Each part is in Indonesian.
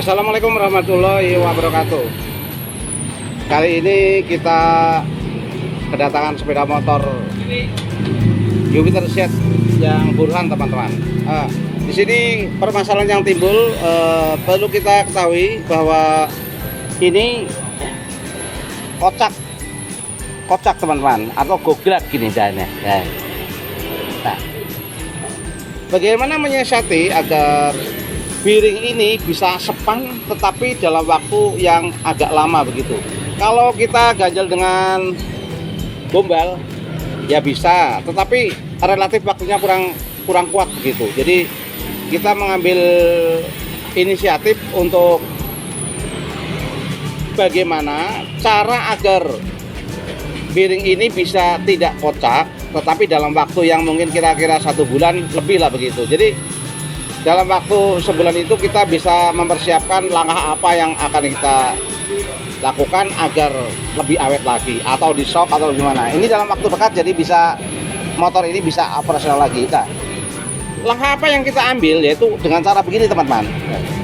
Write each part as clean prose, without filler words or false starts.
Assalamualaikum warahmatullahi wabarakatuh. Kali ini kita kedatangan sepeda motor Jupiter Z yang Burhan, teman-teman. Di sini permasalahan yang timbul, perlu kita ketahui bahwa ini kocak teman-teman, atau gograk gini jalannya. Nah, bagaimana menyiasati agar bearing ini bisa sepan tetapi dalam waktu yang agak lama begitu. Kalau kita ganjel dengan gombal ya bisa, tetapi relatif waktunya kurang kuat begitu. Jadi kita mengambil inisiatif untuk bagaimana cara agar bearing ini bisa tidak kocak tetapi dalam waktu yang mungkin kira-kira 1 bulan lebih lah begitu. Jadi dalam waktu sebulan itu kita bisa mempersiapkan langkah apa yang akan kita lakukan agar lebih awet lagi, atau di shock atau gimana. Ini dalam waktu dekat, jadi bisa motor ini bisa operasional lagi. Nah, langkah apa yang kita ambil yaitu dengan cara begini teman-teman.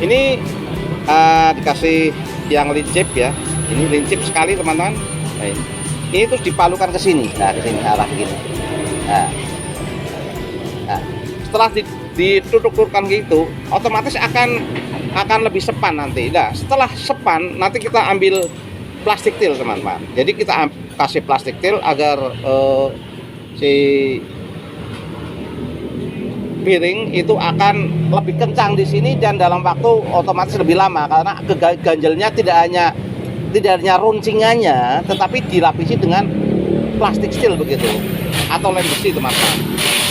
Ini dikasih yang lincip ya. Ini lincip sekali teman-teman. Nah, ini terus dipalukan ke sini. Nah, ke sini arah begini. Nah, setelah ditutup-tutupkan gitu, otomatis akan lebih sepan nanti. Nah, setelah sepan nanti kita ambil plastik til teman-teman. Jadi kita kasih plastik til agar si bearing itu akan lebih kencang di sini dan dalam waktu otomatis lebih lama, karena ganjelnya tidak hanya runcingannya tetapi dilapisi dengan plastik steel begitu, atau lem besi teman-teman.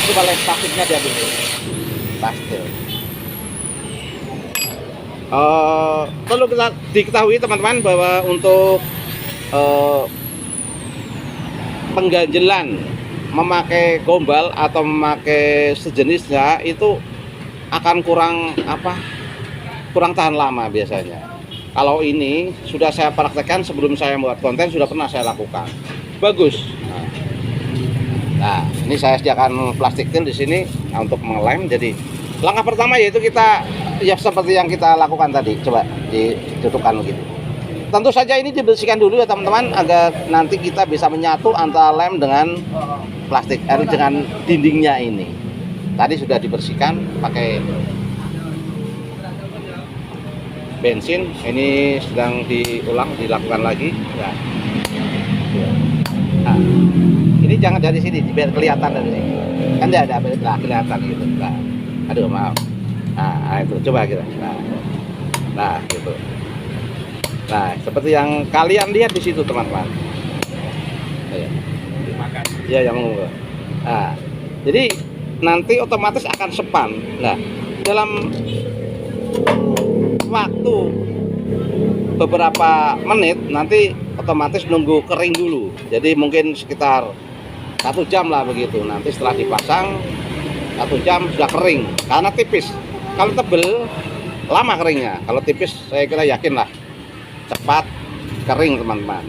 Coba lem plastiknya diambil dulu. Plastik. Perlu kita diketahui teman-teman bahwa untuk pengganjelan memakai gombal atau memakai sejenisnya itu akan kurang tahan lama biasanya. Kalau ini sudah saya praktekkan sebelum saya membuat konten, sudah pernah saya lakukan. Bagus. Nah, ini saya sediakan plastik til di sini untuk mengelem. Jadi langkah pertama yaitu kita ya seperti yang kita lakukan tadi, coba ditutupkan begitu. Tentu saja ini dibersihkan dulu ya teman-teman, agar nanti kita bisa menyatu antara lem dengan plastik, dengan dindingnya ini. Tadi sudah dibersihkan pakai bensin, ini sedang dilakukan lagi. Nah, ini jangan dari sini, biar kelihatan dari sini. Kan tidak ada kelihatan gitu. Nah, aduh maaf. Nah, itu coba kita. Nah, gitu. Nah, seperti yang kalian lihat di situ teman-teman. Ya, yang mengunggul. Nah, jadi nanti otomatis akan sepan. Nah, dalam waktu beberapa menit nanti otomatis nunggu kering dulu. Jadi mungkin sekitar 1 jam lah begitu. Nanti setelah dipasang 1 jam sudah kering, karena tipis. Kalau tebel lama keringnya, kalau tipis saya kira yakin lah cepat kering teman-teman.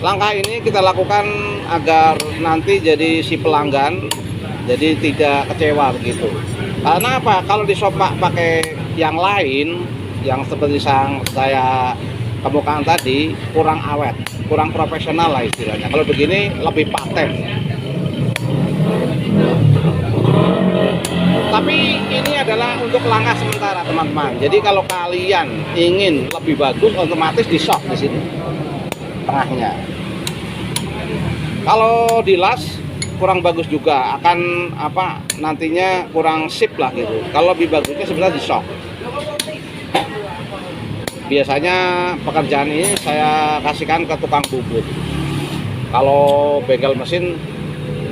Langkah ini kita lakukan agar nanti jadi si pelanggan jadi tidak kecewa begitu. Karena apa? Kalau disopak pakai yang lain, yang seperti saya kemukakan tadi, kurang awet, kurang profesional lah istilahnya. Kalau begini lebih paten. Tapi ini adalah untuk langkah sementara teman-teman. Jadi kalau kalian ingin lebih bagus, otomatis di shock di sini tengahnya. Kalau dilas kurang bagus juga, akan nantinya kurang sip lah gitu. Kalau lebih bagusnya sebenarnya di shock. Biasanya pekerjaan ini saya kasihkan ke tukang bubut. Kalau bengkel mesin,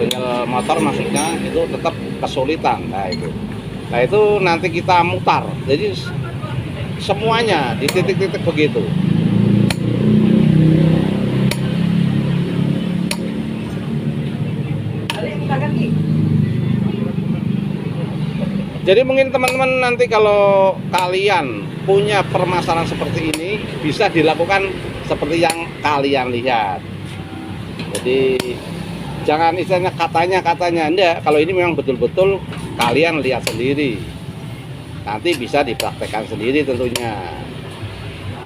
bengkel motor maksudnya, itu tetap kesulitan. Nah itu nanti kita mutar. Jadi semuanya di titik-titik begitu. Jadi mungkin teman-teman nanti kalau kalian punya permasalahan seperti ini, bisa dilakukan seperti yang kalian lihat. Jadi jangan istilahnya katanya enggak, kalau ini memang betul-betul kalian lihat sendiri. nanti bisa dipraktekkan sendiri tentunya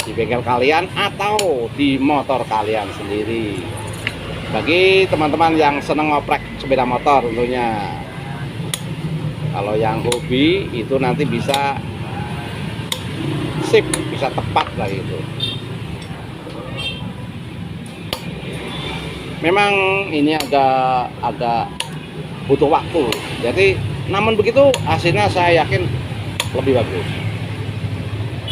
di bengkel kalian atau di motor kalian sendiri. Bagi teman-teman yang senang ngoprek sepeda motor tentunya. Kalau yang hobi itu nanti bisa sip, bisa tepat lah itu. Memang ini agak butuh waktu. Jadi namun begitu hasilnya saya yakin lebih bagus.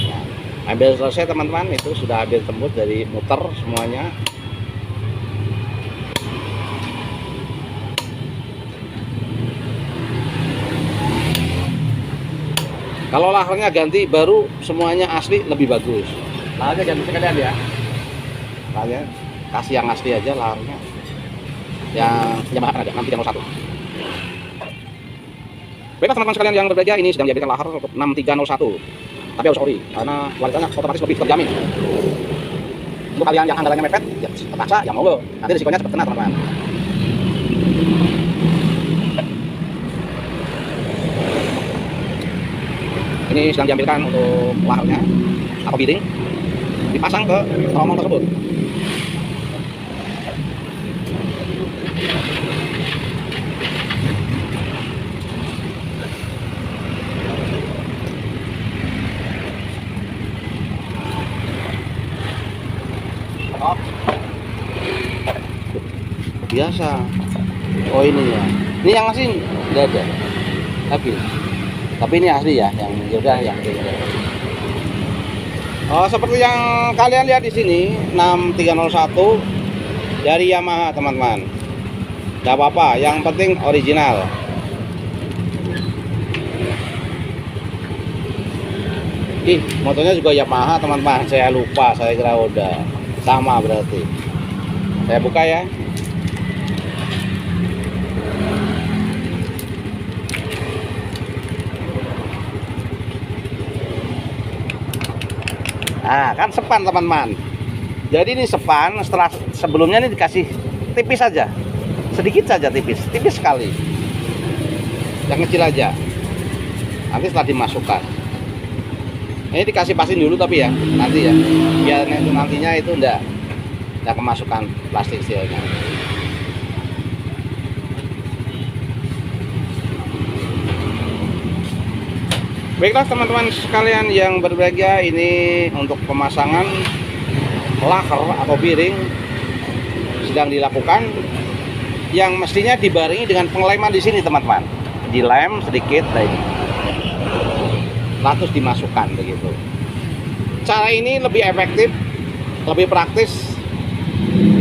Nah, hampir selesai teman-teman, itu sudah hampir tembus dari muter semuanya. Kalau laharnya ganti baru semuanya asli lebih bagus. Laharnya ganti sekalian ya. Laharnya kasih yang asli aja laharnya. Yang Yamaha ada 6301. Baiklah teman-teman sekalian yang berbahagia, ini sedang diambilkan lahar untuk 6301. Tapi harus ori karena kualitasnya otomatis lebih terjamin. Untuk kalian yang anggarannya mepet, ya terpaksa ya monggo. Nanti risikonya cepat kena teman-teman. Ini sedang diambilkan untuk laharnya atau bidding, dipasang ke tromol tersebut. Biasa. Oh ini ya. Ini yang asli enggak ada. Tapi ini asli ya, yang udah yang ini. Oh, seperti yang kalian lihat di sini 6301 dari Yamaha teman-teman. Enggak apa-apa, yang penting original. Ih, motornya juga Yamaha teman-teman. Saya lupa, saya kira udah sama berarti. Saya buka ya. Nah, kan sepan teman-teman. Jadi ini sepan, setelah sebelumnya ini dikasih tipis saja, sedikit saja tipis sekali, yang kecil aja. Nanti setelah dimasukkan, ini dikasih pasin dulu tapi ya, nanti ya, biar nantinya itu enggak kemasukan plastik sealnya. Baiklah teman-teman sekalian yang berbahagia, ini untuk pemasangan lahar atau bearing sedang dilakukan, yang mestinya dibarengi dengan pengeleman di sini teman-teman. Dilem sedikit ini, lalu dimasukkan begitu. Cara ini lebih efektif, lebih praktis,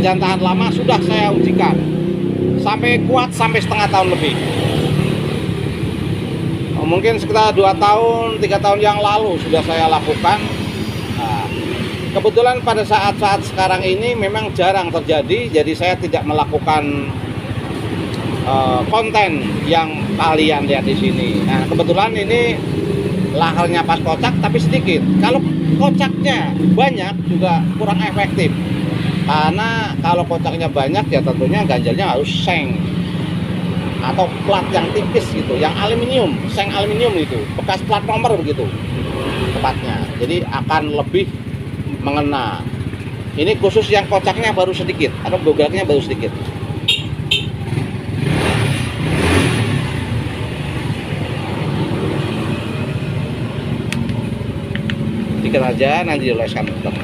dan tahan lama. Sudah saya ujikan sampai kuat sampai setengah tahun lebih. Mungkin sekitar 2 tahun, 3 tahun yang lalu sudah saya lakukan. Nah, kebetulan pada saat-saat sekarang ini memang jarang terjadi, jadi saya tidak melakukan konten yang kalian lihat di sini. Nah, kebetulan ini laharnya pas kocak tapi sedikit. Kalau kocaknya banyak juga kurang efektif. Karena kalau kocaknya banyak ya tentunya ganjalnya harus seng atau plat yang tipis gitu, yang aluminium, seng aluminium itu, bekas plat nomor begitu tepatnya. Jadi akan lebih mengena. Ini khusus yang kocaknya baru sedikit atau gogaknya baru sedikit. Sedikit aja, nanti dioleskan tetap.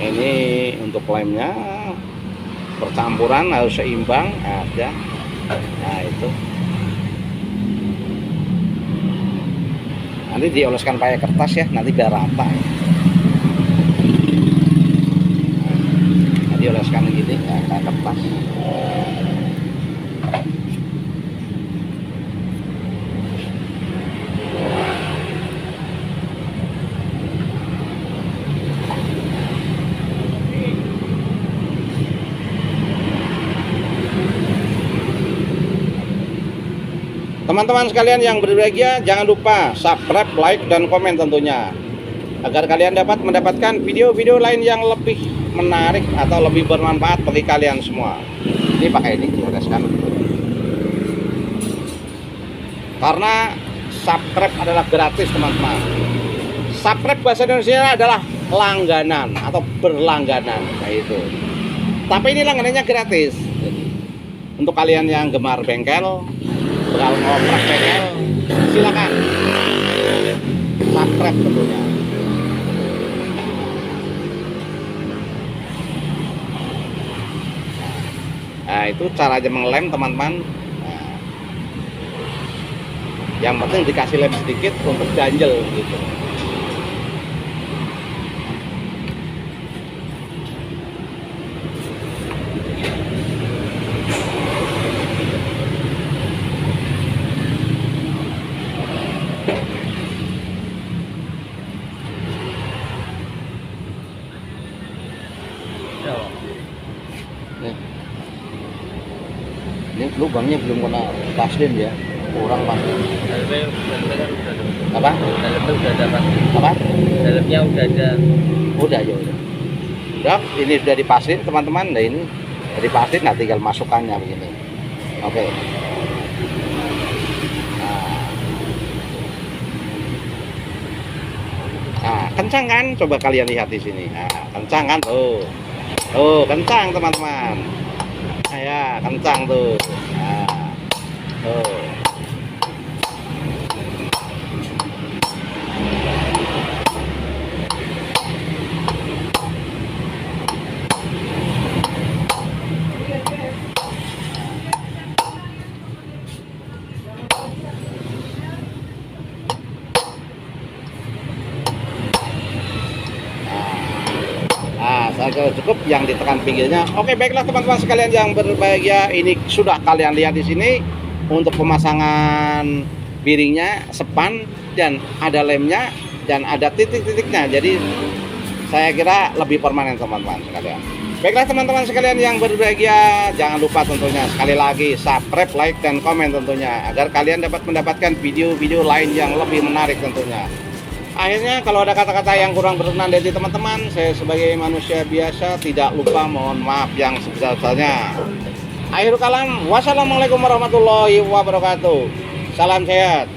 Ini untuk lemnya percampuran harus seimbang aja. Nah itu nanti dioleskan pakai kertas ya, nanti biar rata. Nah, dioleskan gini ya, pakai kertas. Teman-teman sekalian yang berbahagia, jangan lupa subscribe, like, dan komen tentunya. agar kalian dapat mendapatkan video-video lain yang lebih menarik atau lebih bermanfaat bagi kalian semua. Ini pakai ini dioleskan, karena subscribe adalah gratis teman-teman. Subscribe bahasa Indonesia adalah langganan atau berlangganan, kayak itu. Tapi ini langganannya gratis. Untuk kalian yang gemar bengkel, kalau ngontrak bengkel, silakan subscribe tentunya. Nah, itu caranya mengelem teman-teman. Nah, yang penting dikasih lem sedikit untuk ganjel gitu. Ini lubangnya belum kena paslin ya, kurang pasti. Apa? Dalamnya udah ada Pak. Apa? Dalamnya udah ada. Udah ya udah. Udah, ini sudah dipaslin teman-teman. Nah ini sudah dipaslin, nah tinggal masukannya begini. Oke. Nah, kencang kan? Coba kalian lihat di sini. Nah, kencang kan tuh. Tuh, kencang teman-teman. Nah, ya, kencang tuh. Nah, tuh. Saya cukup yang ditekan pinggirnya. Oke, baiklah teman-teman sekalian yang berbahagia, ini sudah kalian lihat di sini untuk pemasangan bearingnya, sepan, dan ada lemnya dan ada titik-titiknya. Jadi saya kira lebih permanen teman-teman sekalian. Baiklah teman-teman sekalian yang berbahagia, jangan lupa tentunya sekali lagi subscribe, like, dan komen tentunya agar kalian dapat mendapatkan video-video lain yang lebih menarik tentunya. Akhirnya kalau ada kata-kata yang kurang berkenan dari teman-teman, saya sebagai manusia biasa tidak lupa mohon maaf yang sebesar-besarnya. Akhirul kalam, wassalamualaikum warahmatullahi wabarakatuh. Salam sehat.